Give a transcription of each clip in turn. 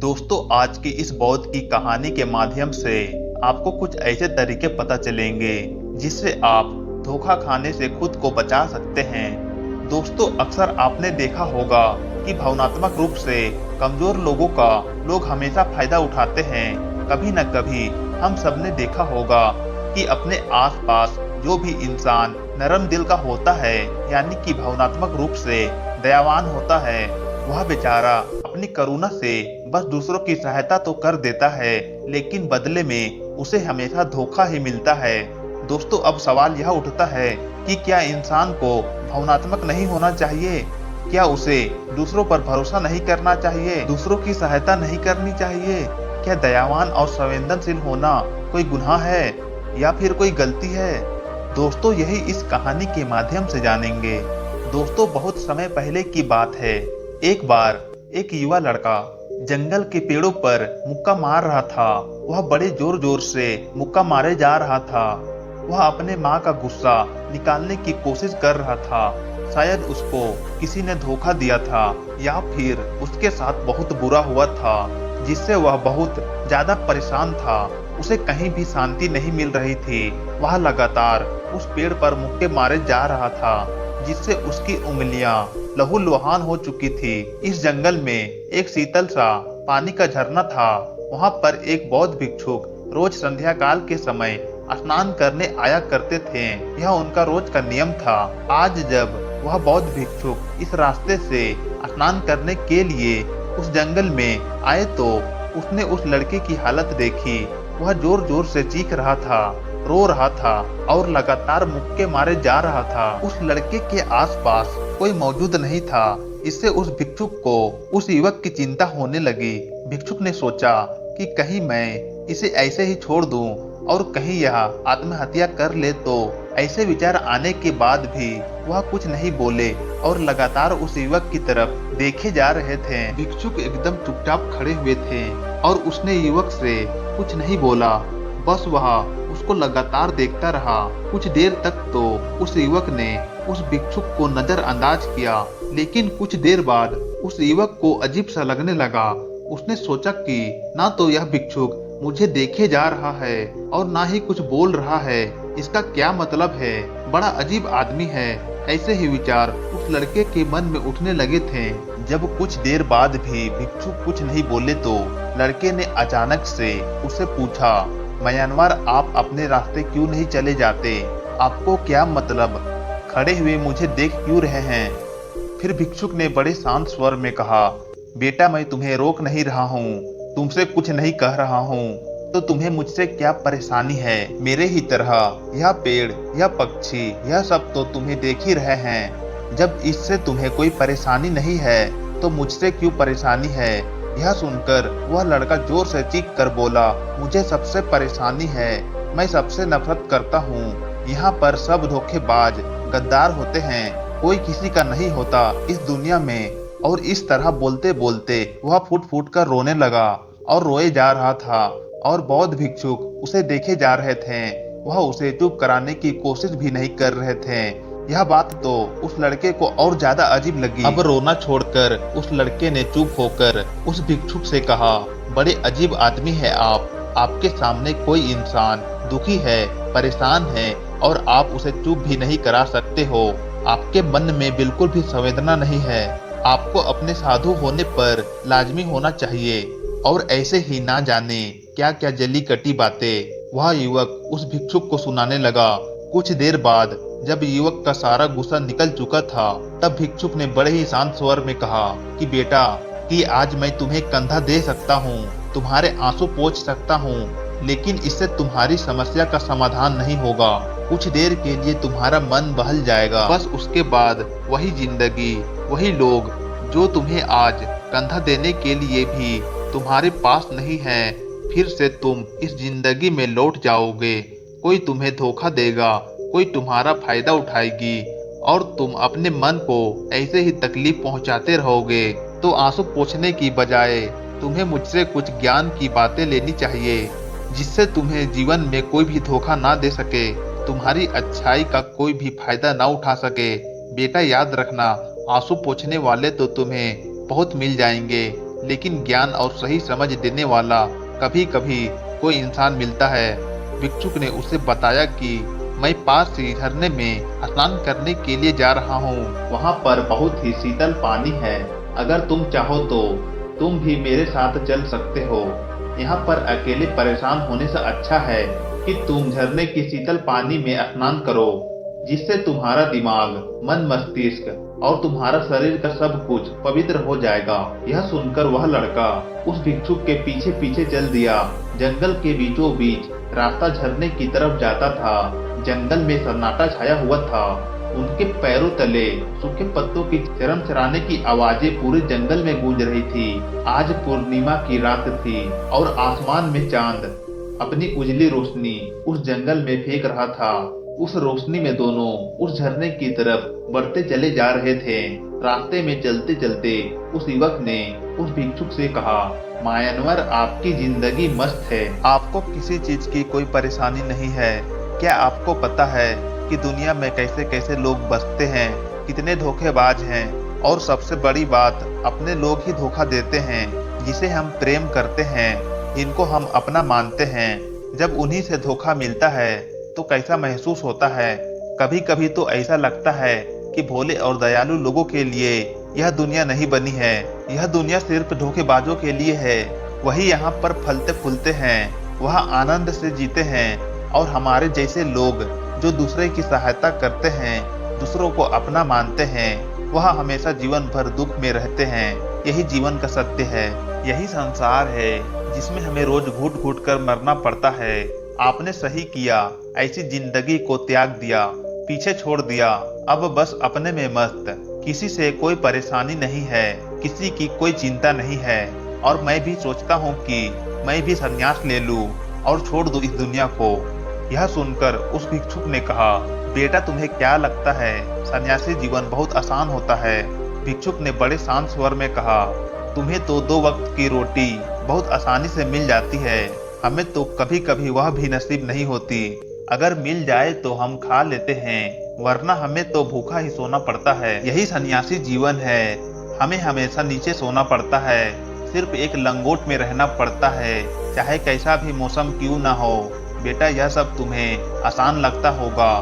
दोस्तों, आज की इस बौद्ध की कहानी के माध्यम से आपको कुछ ऐसे तरीके पता चलेंगे जिससे आप धोखा खाने से खुद को बचा सकते हैं। दोस्तों, अक्सर आपने देखा होगा कि भावनात्मक रूप से कमजोर लोगों का लोग हमेशा फायदा उठाते हैं। कभी न कभी हम सबने देखा होगा कि अपने आसपास जो भी इंसान नरम दिल का होता है, यानी कि भावनात्मक रूप से दयावान होता है, वह बेचारा अपनी करुणा से बस दूसरों की सहायता तो कर देता है, लेकिन बदले में उसे हमेशा धोखा ही मिलता है। दोस्तों, अब सवाल यह उठता है कि क्या इंसान को भावनात्मक नहीं होना चाहिए? क्या उसे दूसरों पर भरोसा नहीं करना चाहिए? दूसरों की सहायता नहीं करनी चाहिए? क्या दयावान और संवेदनशील होना कोई गुनाह है या फिर कोई गलती है? दोस्तों, यही इस कहानी के माध्यम से जानेंगे। दोस्तों, बहुत समय पहले की बात है। एक बार एक युवा लड़का जंगल के पेड़ों पर मुक्का मार रहा था। वह बड़े जोर जोर से मुक्का मारे जा रहा था। वह अपने माँ का गुस्सा निकालने की कोशिश कर रहा था। शायद उसको किसी ने धोखा दिया था या फिर उसके साथ बहुत बुरा हुआ था, जिससे वह बहुत ज्यादा परेशान था। उसे कहीं भी शांति नहीं मिल रही थी। वह लगातार उस पेड़ पर मुक्के मारे जा रहा था, जिससे उसकी उंगलियां लहूलुहान हो चुकी थी। इस जंगल में एक शीतल सा पानी का झरना था। वहां पर एक बौद्ध भिक्षुक रोज संध्या काल के समय स्नान करने आया करते थे। यह उनका रोज का नियम था। आज जब वह बौद्ध भिक्षुक इस रास्ते से स्नान करने के लिए उस जंगल में आए तो उसने उस लड़के की हालत देखी। वह जोर जोर से चीख रहा था, रो रहा था और लगातार मुक्के मारे जा रहा था। उस लड़के के आसपास कोई मौजूद नहीं था। इससे उस भिक्षुक को उस युवक की चिंता होने लगी। भिक्षुक ने सोचा कि कहीं मैं इसे ऐसे ही छोड़ दूं और कहीं यह आत्महत्या कर ले तो। ऐसे विचार आने के बाद भी वह कुछ नहीं बोले और लगातार उस युवक की तरफ देखे जा रहे थे। भिक्षुक एकदम चुपचाप खड़े हुए थे और उसने युवक से कुछ नहीं बोला। बस वह उसको लगातार देखता रहा। कुछ देर तक तो उस युवक ने उस भिक्षुक को नजरअंदाज किया, लेकिन कुछ देर बाद उस युवक को अजीब सा लगने लगा। उसने सोचा कि ना तो यह भिक्षुक मुझे देखे जा रहा है और ना ही कुछ बोल रहा है। इसका क्या मतलब है? बड़ा अजीब आदमी है। ऐसे ही विचार उस लड़के के मन में उठने लगे थे। जब कुछ देर बाद भी भिक्षुक कुछ नहीं बोले तो लड़के ने अचानक से उससे पूछा, म्यांमार, आप अपने रास्ते क्यों नहीं चले जाते? आपको क्या मतलब? खड़े हुए मुझे देख क्यों रहे हैं? फिर भिक्षुक ने बड़े शांत स्वर में कहा, बेटा, मैं तुम्हें रोक नहीं रहा हूँ, तुमसे कुछ नहीं कह रहा हूँ, तो तुम्हें मुझसे क्या परेशानी है? मेरे ही तरह यह पेड़, यह पक्षी, यह सब तो तुम्हें देख ही रहे हैं। जब इससे तुम्हें कोई परेशानी नहीं है तो मुझसे क्यों परेशानी है? यह सुनकर वह लड़का जोर से चीख कर बोला, मुझे सबसे परेशानी है। मैं सबसे नफरत करता हूँ। यहाँ पर सब धोखेबाज, गद्दार होते हैं। कोई किसी का नहीं होता इस दुनिया में। और इस तरह बोलते बोलते वह फूट फूट कर रोने लगा और रोए जा रहा था। और बौद्ध भिक्षुक उसे देखे जा रहे थे। वह उसे चुप कराने की कोशिश भी नहीं कर रहे थे। यह बात तो उस लड़के को और ज्यादा अजीब लगी। अब रोना छोड़कर उस लड़के ने चुप होकर उस भिक्षुक से कहा, बड़े अजीब आदमी है आप। आपके सामने कोई इंसान दुखी है, परेशान है और आप उसे चुप भी नहीं करा सकते हो। आपके मन में बिल्कुल भी संवेदना नहीं है। आपको अपने साधु होने पर लाजमी होना चाहिए और ऐसे ही ना जाने क्या क्या जली कटी बातें वह युवक उस भिक्षुक को सुनाने लगा। कुछ देर बाद जब युवक का सारा गुस्सा निकल चुका था, तब भिक्षुक ने बड़े ही शांत स्वर में कहा कि बेटा, कि आज मैं तुम्हें कंधा दे सकता हूँ, तुम्हारे आंसू पोंछ सकता हूँ, लेकिन इससे तुम्हारी समस्या का समाधान नहीं होगा। कुछ देर के लिए तुम्हारा मन बहल जाएगा, बस उसके बाद वही जिंदगी, वही लोग जो तुम्हें आज कंधा देने के लिए भी तुम्हारे पास नहीं है। फिर से तुम इस जिंदगी में लौट जाओगे। कोई तुम्हें धोखा देगा, कोई तुम्हारा फायदा उठाएगी और तुम अपने मन को ऐसे ही तकलीफ पहुंचाते रहोगे। तो आंसू पोंछने की बजाय तुम्हें मुझसे कुछ ज्ञान की बातें लेनी चाहिए, जिससे तुम्हें जीवन में कोई भी धोखा ना दे सके, तुम्हारी अच्छाई का कोई भी फायदा ना उठा सके। बेटा, याद रखना, आंसू पोंछने वाले तो तुम्हें बहुत मिल जाएंगे, लेकिन ज्ञान और सही समझ देने वाला कभी कभी कोई इंसान मिलता है। भिक्षुक ने उसे बताया कि मैं पास ही झरने में स्नान करने के लिए जा रहा हूँ। वहाँ पर बहुत ही शीतल पानी है। अगर तुम चाहो तो तुम भी मेरे साथ चल सकते हो। यहाँ पर अकेले परेशान होने से अच्छा है कि तुम झरने के शीतल पानी में स्नान करो, जिससे तुम्हारा दिमाग, मन, मस्तिष्क और तुम्हारा शरीर का सब कुछ पवित्र हो जाएगा। यह सुनकर वह लड़का उस भिक्षुक के पीछे पीछे चल दिया। जंगल के बीचों बीच रास्ता झरने की तरफ जाता था। जंगल में सन्नाटा छाया हुआ था। उनके पैरों तले सूखे पत्तों की चरमचराने की आवाजें पूरे जंगल में गूंज रही थी। आज पूर्णिमा की रात थी और आसमान में चांद अपनी उजली रोशनी उस जंगल में फेंक रहा था। उस रोशनी में दोनों उस झरने की तरफ बढ़ते चले जा रहे थे। रास्ते में चलते चलते उस युवक ने उस भिक्षुक से कहा, मायनवर, आपकी जिंदगी मस्त है। आपको किसी चीज की कोई परेशानी नहीं है। क्या आपको पता है कि दुनिया में कैसे कैसे लोग बसते हैं, कितने धोखेबाज हैं, और सबसे बड़ी बात, अपने लोग ही धोखा देते हैं। जिसे हम प्रेम करते हैं, जिनको हम अपना मानते हैं, जब उन्हीं से धोखा मिलता है तो कैसा महसूस होता है। कभी कभी तो ऐसा लगता है कि भोले और दयालु लोगों के लिए यह दुनिया नहीं बनी है। यह दुनिया सिर्फ धोखेबाजों के लिए है। वही यहाँ पर फलते फूलते हैं, वह आनंद से जीते हैं, और हमारे जैसे लोग जो दूसरे की सहायता करते हैं, दूसरों को अपना मानते हैं, वह हमेशा जीवन भर दुख में रहते हैं। यही जीवन का सत्य है। यही संसार है जिसमें हमें रोज घुट घुट कर मरना पड़ता है। आपने सही किया, ऐसी जिंदगी को त्याग दिया, पीछे छोड़ दिया। अब बस अपने में मस्त, किसी से कोई परेशानी नहीं है, किसी की कोई चिंता नहीं है। और मैं भी सोचता हूँ कि मैं भी संन्यास ले लूं और छोड़ दूं इस दुनिया को। यह सुनकर उस भिक्षुक ने कहा, बेटा, तुम्हें क्या लगता है सन्यासी जीवन बहुत आसान होता है? भिक्षुक ने बड़े शांत स्वर में कहा, तुम्हें तो 2 वक्त की रोटी बहुत आसानी से मिल जाती है। हमें तो कभी कभी वह भी नसीब नहीं होती। अगर मिल जाए तो हम खा लेते हैं, वरना हमें तो भूखा ही सोना पड़ता है। यही सन्यासी जीवन है। हमें हमेशा नीचे सोना पड़ता है, सिर्फ एक लंगोट में रहना पड़ता है, चाहे कैसा भी मौसम क्यों ना हो। बेटा, यह सब तुम्हें आसान लगता होगा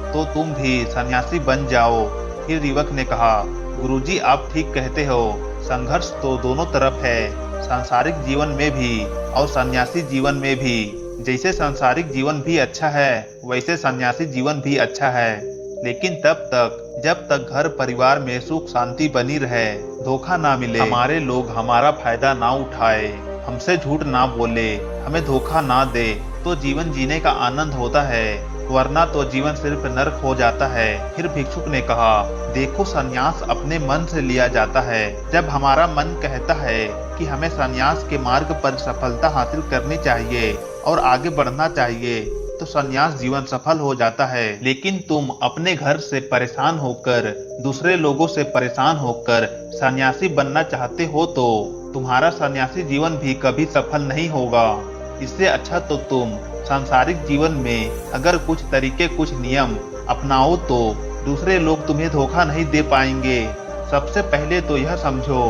तो तुम भी सन्यासी बन जाओ। फिर युवक ने कहा, गुरुजी, आप ठीक कहते हो। संघर्ष तो दोनों तरफ है, सांसारिक जीवन में भी और सन्यासी जीवन में भी। जैसे सांसारिक जीवन भी अच्छा है, वैसे सन्यासी जीवन भी अच्छा है, लेकिन तब तक जब तक घर परिवार में सुख शांति बनी रहे, धोखा ना मिले, हमारे लोग हमारा फायदा ना उठाए, हमसे झूठ ना बोले, हमें धोखा ना दे, तो जीवन जीने का आनंद होता है। वरना तो जीवन सिर्फ नरक हो जाता है। फिर भिक्षुक ने कहा, देखो, संन्यास अपने मन से लिया जाता है। जब हमारा मन कहता है कि हमें संन्यास के मार्ग पर सफलता हासिल करनी चाहिए और आगे बढ़ना चाहिए, तो संन्यास जीवन सफल हो जाता है। लेकिन तुम अपने घर से परेशान होकर, दूसरे लोगों से परेशान होकर सन्यासी बनना चाहते हो तो तुम्हारा सन्यासी जीवन भी कभी सफल नहीं होगा। इससे अच्छा तो तुम सांसारिक जीवन में अगर कुछ तरीके, कुछ नियम अपनाओ तो दूसरे लोग तुम्हें धोखा नहीं दे पाएंगे। सबसे पहले तो यह समझो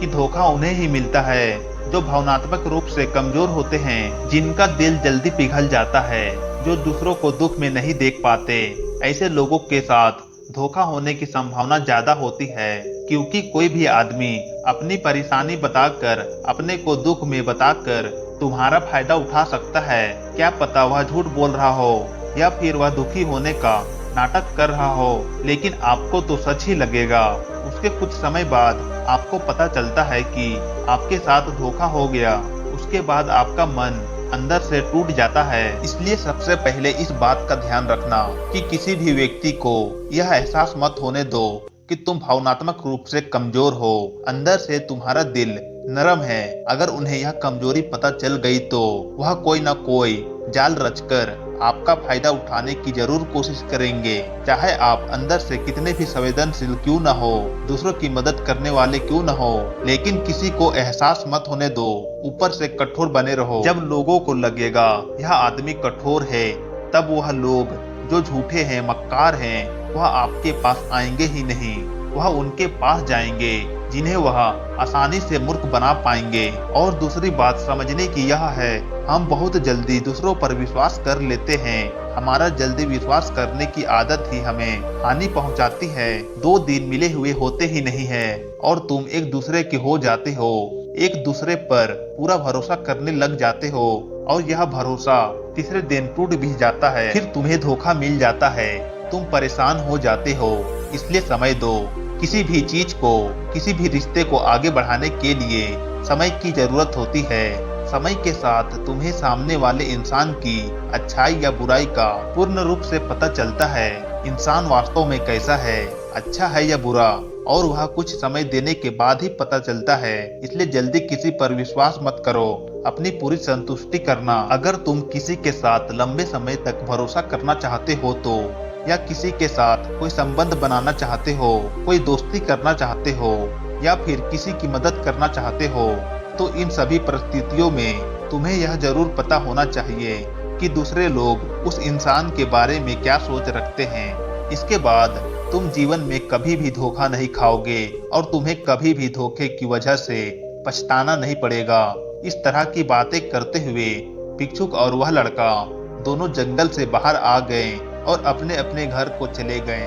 कि धोखा उन्हें ही मिलता है जो भावनात्मक रूप से कमजोर होते हैं, जिनका दिल जल्दी पिघल जाता है, जो दूसरों को दुख में नहीं देख पाते। ऐसे लोगों के साथ धोखा होने की संभावना ज्यादा होती है, क्योंकि कोई भी आदमी अपनी परेशानी बताकर, अपने को दुख में बताकर तुम्हारा फायदा उठा सकता है। क्या पता वह झूठ बोल रहा हो या फिर वह दुखी होने का नाटक कर रहा हो, लेकिन आपको तो सच ही लगेगा। उसके कुछ समय बाद आपको पता चलता है कि आपके साथ धोखा हो गया। उसके बाद आपका मन अंदर से टूट जाता है। इसलिए सबसे पहले इस बात का ध्यान रखना कि किसी भी व्यक्ति को यह एहसास मत होने दो कि तुम भावनात्मक रूप से कमजोर हो। अंदर से तुम्हारा दिल नरम है। अगर उन्हें यह कमजोरी पता चल गई तो वह कोई न कोई जाल रचकर आपका फायदा उठाने की जरूर कोशिश करेंगे। चाहे आप अंदर से कितने भी संवेदनशील क्यों न हो, दूसरों की मदद करने वाले क्यों न हो, लेकिन किसी को एहसास मत होने दो। ऊपर से कठोर बने रहो। जब लोगों को लगेगा यह आदमी कठोर है, तब वह लोग जो झूठे हैं, मक्कार हैं, वह आपके पास आएंगे ही नहीं। वह उनके पास जाएंगे जिन्हें वह आसानी से मूर्ख बना पाएंगे। और दूसरी बात समझने की यह है, हम बहुत जल्दी दूसरों पर विश्वास कर लेते हैं। हमारा जल्दी विश्वास करने की आदत ही हमें हानि पहुंचाती है। 2 दिन मिले हुए होते ही नहीं है और तुम एक दूसरे के हो जाते हो, एक दूसरे पर पूरा भरोसा करने लग जाते हो और यह भरोसा तीसरे दिन टूट भी जाता है। फिर तुम्हें धोखा मिल जाता है, तुम परेशान हो जाते हो। इसलिए समय दो। किसी भी चीज को, किसी भी रिश्ते को आगे बढ़ाने के लिए समय की जरूरत होती है। समय के साथ तुम्हें सामने वाले इंसान की अच्छाई या बुराई का पूर्ण रूप से पता चलता है। इंसान वास्तव में कैसा है, अच्छा है या बुरा, और वह कुछ समय देने के बाद ही पता चलता है। इसलिए जल्दी किसी पर विश्वास मत करो, अपनी पूरी संतुष्टि करना। अगर तुम किसी के साथ लंबे समय तक भरोसा करना चाहते हो तो, या किसी के साथ कोई संबंध बनाना चाहते हो, कोई दोस्ती करना चाहते हो, या फिर किसी की मदद करना चाहते हो, तो इन सभी परिस्थितियों में तुम्हें यह जरूर पता होना चाहिए कि दूसरे लोग उस इंसान के बारे में क्या सोच रखते हैं। इसके बाद तुम जीवन में कभी भी धोखा नहीं खाओगे और तुम्हें कभी भी धोखे की वजह से पछताना नहीं पड़ेगा। इस तरह की बातें करते हुए भिक्षुक और वह लड़का दोनों जंगल से बाहर आ गए और अपने अपने घर को चले गए।